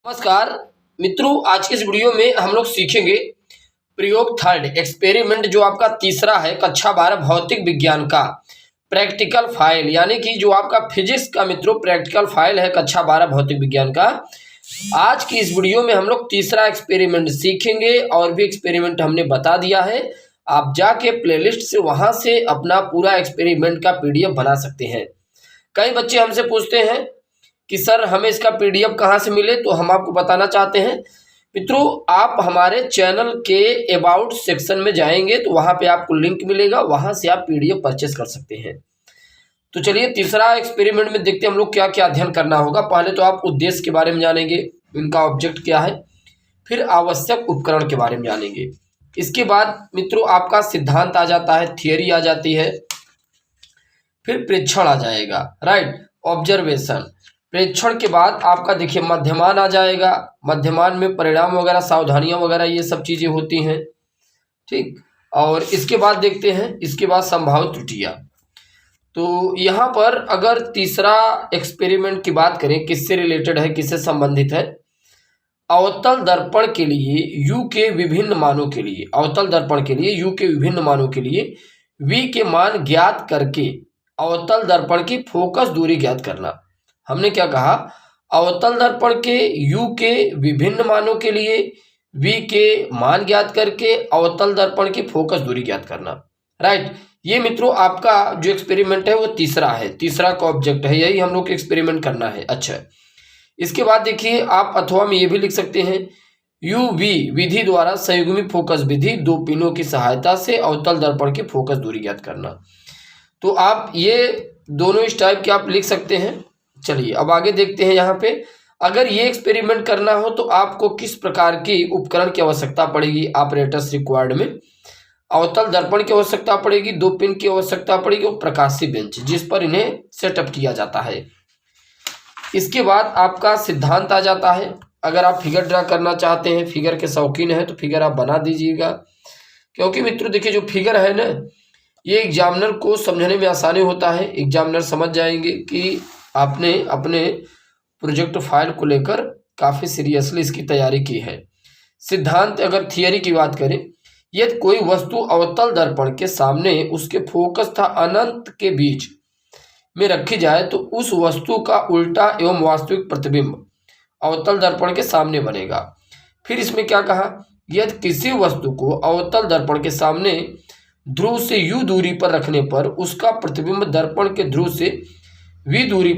नमस्कार मित्रों, आज के इस वीडियो में हम लोग सीखेंगे प्रयोग थर्ड एक्सपेरिमेंट जो आपका तीसरा है कक्षा 12 भौतिक विज्ञान का प्रैक्टिकल फाइल, यानी कि जो आपका फिजिक्स का मित्रों प्रैक्टिकल फाइल है कक्षा 12 भौतिक विज्ञान का। आज की इस वीडियो में हम लोग तीसरा एक्सपेरिमेंट सीखेंगे और भी एक्सपेरिमेंट हमने बता दिया है। आप जाके प्लेलिस्ट से वहां से अपना पूरा एक्सपेरिमेंट का पीडीएफ बना सकते हैं। कई बच्चे हमसे पूछते हैं कि सर हमें इसका पीडीएफ कहाँ से मिले, तो हम आपको बताना चाहते हैं मित्रों, आप हमारे चैनल के अबाउट सेक्शन में जाएंगे तो वहाँ पे आपको लिंक मिलेगा, वहाँ से आप पीडीएफ परचेस कर सकते हैं। तो चलिए तीसरा एक्सपेरिमेंट में देखते हैं हम लोग क्या क्या अध्ययन करना होगा। पहले तो आप उद्देश्य के बारे में जानेंगे, इनका ऑब्जेक्ट क्या है, फिर आवश्यक उपकरण के बारे में जानेंगे। इसके बाद मित्रों आपका सिद्धांत आ जाता है, थियरी आ जाती है, फिर प्रेक्षण आ जाएगा, राइट, ऑब्जर्वेशन। प्रेक्षण के बाद आपका देखिए मध्यमान आ जाएगा, मध्यमान में परिणाम वगैरह, सावधानियां वगैरह ये सब चीजें होती हैं, ठीक। और इसके बाद देखते हैं, इसके बाद संभावित त्रुटियां। तो यहाँ पर अगर तीसरा एक्सपेरिमेंट की बात करें, किससे रिलेटेड है, किससे संबंधित है, अवतल दर्पण के लिए u के विभिन्न मानों के लिए, अवतल दर्पण के लिए u के विभिन्न मानों के लिए v के मान ज्ञात करके अवतल दर्पण की फोकस दूरी ज्ञात करना। हमने क्या कहा, अवतल दर्पण के u के विभिन्न मानों के लिए v के मान ज्ञात करके अवतल दर्पण की फोकस दूरी ज्ञात करना, राइट। ये मित्रों आपका जो एक्सपेरिमेंट है वो तीसरा है, तीसरा का ऑब्जेक्ट है, यही हम लोग को एक्सपेरिमेंट करना है। अच्छा, इसके बाद देखिए आप अथवा में ये भी लिख सकते हैं, UV विधि द्वारा संयुग्मी फोकस विधि दो पिनों की सहायता से अवतल दर्पण की फोकस दूरी ज्ञात करना। तो आप ये दोनों इस टाइप के आप लिख सकते हैं। चलिए अब आगे देखते हैं। यहाँ पे अगर ये एक्सपेरिमेंट करना हो तो आपको किस प्रकार की उपकरण की आवश्यकता पड़ेगी, ऑपरेटर्स रिक्वायर्ड में अवतल दर्पण की आवश्यकता पड़ेगी, दो पिन की आवश्यकता पड़ेगी और प्रकाशीय बेंच जिस पर इन्हें सेटअप किया जाता है। इसके बाद आपका सिद्धांत आ जाता है। अगर आप फिगर ड्रा करना चाहते हैं, फिगर के शौकीन हैं तो फिगर आप बना दीजिएगा, क्योंकि मित्रों देखिए जो फिगर है ना, ये एग्जामिनर को समझने में आसानी होता है। एग्जामिनर समझ जाएंगे कि आपने अपने प्रोजेक्ट फाइल को लेकर काफ़ी सीरियसली इसकी तैयारी की है। सिद्धांत अगर थियरी की बात करें, यदि कोई वस्तु अवतल दर्पण के सामने उसके फोकस तथा अनंत के बीच में रखी जाए तो उस वस्तु का उल्टा एवं वास्तविक प्रतिबिंब अवतल दर्पण के सामने बनेगा। फिर इसमें क्या कहा, यदि किसी वस्तु को अवतल दर्पण के सामने ध्रुव से u दूरी पर रखने पर उसका प्रतिबिंब दर्पण के ध्रुव से v दूरी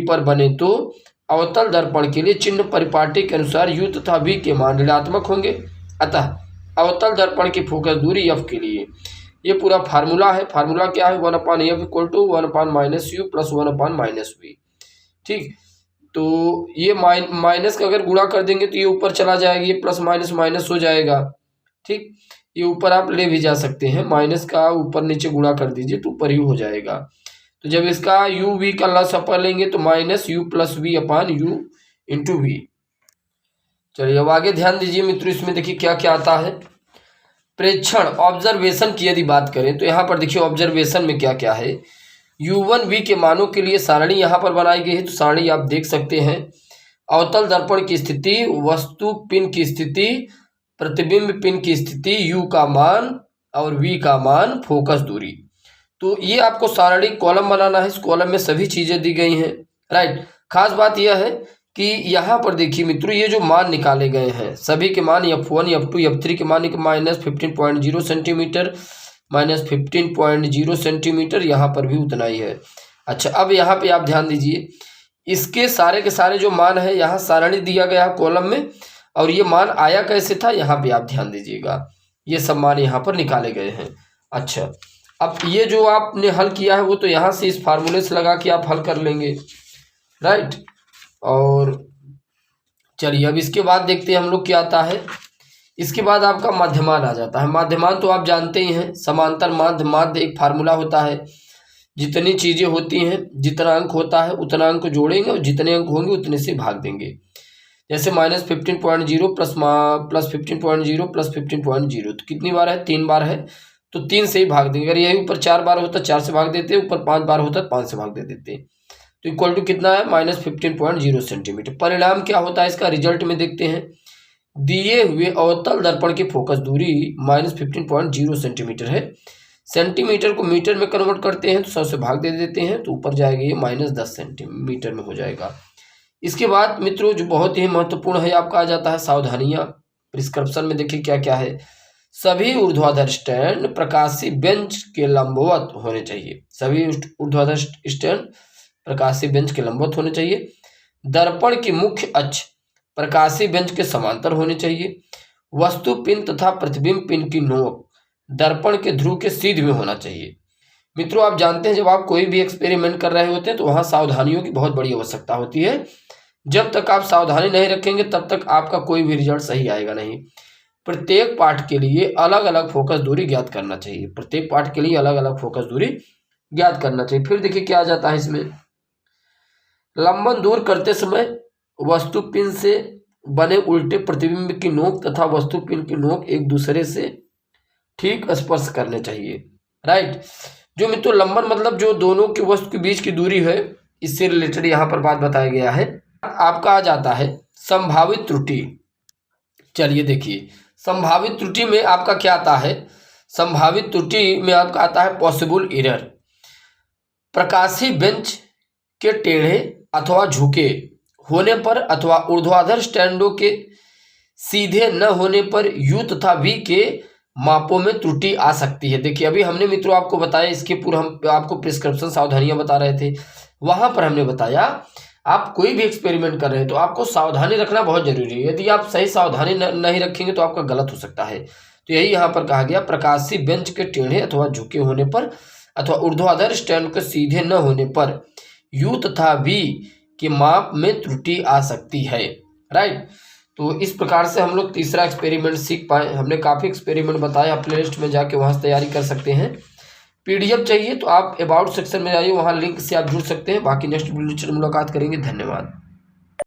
पर बने तो अवतल दर्पण के लिए चिन्ह परिपाटी के अनुसार u तथा v के मान ऋणात्मक होंगे। अतः अवतल दर्पण की फोकस दूरी f के लिए ये पूरा फार्मूला है। फार्मूला क्या है, 1/f = 1/-u + 1/-v, ठीक। तो ये माइनस का अगर गुणा कर देंगे तो ये ऊपर चला जाएगा, ये प्लस माइनस माइनस हो जाएगा, ठीक। ये ऊपर आप ले भी जा सकते हैं, माइनस का ऊपर नीचे गुणा कर दीजिए तो ऊपर ही हो जाएगा। तो जब इसका u v का लस अपर लेंगे तो -u + v/u × v। चलिए अब आगे ध्यान दीजिए मित्रों, इसमें देखिए क्या क्या आता है। प्रेक्षण ऑब्जर्वेशन की यदि बात करें तो यहाँ पर देखिए ऑब्जर्वेशन में क्या क्या है। u1 v के मानों के लिए सारणी यहाँ पर बनाई गई है, तो सारणी आप देख सकते हैं। अवतल दर्पण की स्थिति, वस्तु पिन की स्थिति, प्रतिबिंब पिन की स्थिति, u का मान और v का मान, फोकस दूरी। तो ये आपको सारणी कॉलम बनाना है, इस कॉलम में सभी चीजें दी गई हैं, राइट। खास बात यह है कि यहाँ पर देखिए मित्रों ये जो मान निकाले गए हैं सभी के मान f1 f2 f3 के मान -15.0 सेंटीमीटर, -15.0 सेंटीमीटर, यहाँ पर भी उतना ही है। अच्छा, अब यहाँ पे आप ध्यान दीजिए, इसके सारे के सारे जो मान है यहाँ सारणी दिया गया कॉलम में, और ये मान आया कैसे था यहाँ पे आप ध्यान दीजिएगा, ये सब मान यहाँ पर निकाले गए हैं। अच्छा, अब ये जो आपने हल किया है वो तो यहाँ से इस फार्मूले से लगा के आप हल कर लेंगे, राइट। और चलिए अब इसके बाद देखते हैं हम लोग क्या आता है। इसके बाद आपका माध्यमान आ जाता है। माध्यमान तो आप जानते ही हैं, समांतर माध्य एक फार्मूला होता है। जितनी चीज़ें होती हैं, जितना अंक होता है उतना अंक जोड़ेंगे और जितने अंक होंगे उतने से भाग देंगे। जैसे -15.0 + 15.0 + 15.0 तो कितनी बार है, 3 बार है, तो 3 से ही भाग देंगे। अगर यही ऊपर 4 बार होता 4 से भाग देते, ऊपर 5 बार होता 5 से भाग दे देते। तो इक्वल टू कितना है -15.0 सेंटीमीटर। परिणाम क्या होता है इसका, रिजल्ट में देखते हैं। दिए हुए अवतल दर्पण की फोकस दूरी -15.0 सेंटीमीटर है। सेंटीमीटर को मीटर में कन्वर्ट करते हैं तो 100 से भाग दे देते हैं तो ऊपर जाएगा ये -10 सेंटीमीटर में हो जाएगा। इसके बाद मित्रों जो बहुत ही महत्वपूर्ण है आपका आ जाता है सावधानियां। प्रिस्क्रिप्शन में देखिए क्या क्या है। सभी ऊर्ध्वाधर स्टैंड प्रकाशीय बेंच के लंबवत होने चाहिए। सभी ऊर्ध्वाधर स्टैंड प्रकाशीय बेंच के लंबवत होने चाहिए। दर्पण की मुख्य अक्ष प्रकाशीय बेंच के समांतर होने चाहिए। वस्तु पिन तथा प्रतिबिंब पिन की नोक दर्पण के ध्रुव के सीध में होना चाहिए। मित्रों आप जानते हैं जब आप कोई भी एक्सपेरिमेंट कर रहे होते हैं तो वहां सावधानियों की बहुत बड़ी आवश्यकता होती है। जब तक आप सावधानी नहीं रखेंगे तब तक आपका कोई भी रिजल्ट सही आएगा नहीं। प्रत्येक पार्ट के लिए अलग अलग फोकस दूरी ज्ञात करना चाहिए। प्रत्येक पार्ट के लिए अलग अलग फोकस दूरी ज्ञात करना चाहिए। फिर देखिए क्या आ जाता है इसमें, लंबन दूर करते समय वस्तु पिन से बने उल्टे प्रतिबिंब की नोक तथा वस्तु पिन की नोक एक दूसरे से ठीक स्पर्श करने चाहिए। राइट, जो मित्रों लंबन मतलब जो दोनों के वस्तु के बीच की दूरी है, इससे रिलेटेड यहाँ पर बात बताया गया है। आपका आ जाता है संभावित त्रुटि। चलिए देखिए संभावित त्रुटि में आपका क्या आता है, संभावित त्रुटि में आपका आता है पॉसिबल एरर। प्रकाशीय बेंच के टेढ़े अथवा झुके होने पर अथवा ऊर्ध्वाधर स्टैंडों के सीधे न होने पर यू तथा वी के मापों में त्रुटि आ सकती है। देखिए अभी हमने मित्रों आपको बताया, इसके पूर्व हम आपको प्रिस्क्रिप्शन सावधानियां बता रहे थे, वहां पर हमने बताया आप कोई भी एक्सपेरिमेंट कर रहे हैं तो आपको सावधानी रखना बहुत जरूरी है। यदि आप सही सावधानी नहीं रखेंगे तो आपका गलत हो सकता है। तो यही यहाँ पर कहा गया, प्रकाशीय बेंच के टेढ़े अथवा झुके होने पर अथवा ऊर्ध्वाधर स्टैंड के सीधे न होने पर यू तथा वी के माप में त्रुटि आ सकती है। राइट, तो इस प्रकार से हम लोग तीसरा एक्सपेरिमेंट सीख पाए। हमने काफ़ी एक्सपेरिमेंट बताए, आप प्लेलिस्ट में जाके वहाँ से तैयारी कर सकते हैं। पीडीएफ चाहिए तो आप अबाउट सेक्शन में जाइए, वहाँ लिंक से आप जुड़ सकते हैं। बाकी नेक्स्ट वीडियो में मुलाकात करेंगे। धन्यवाद।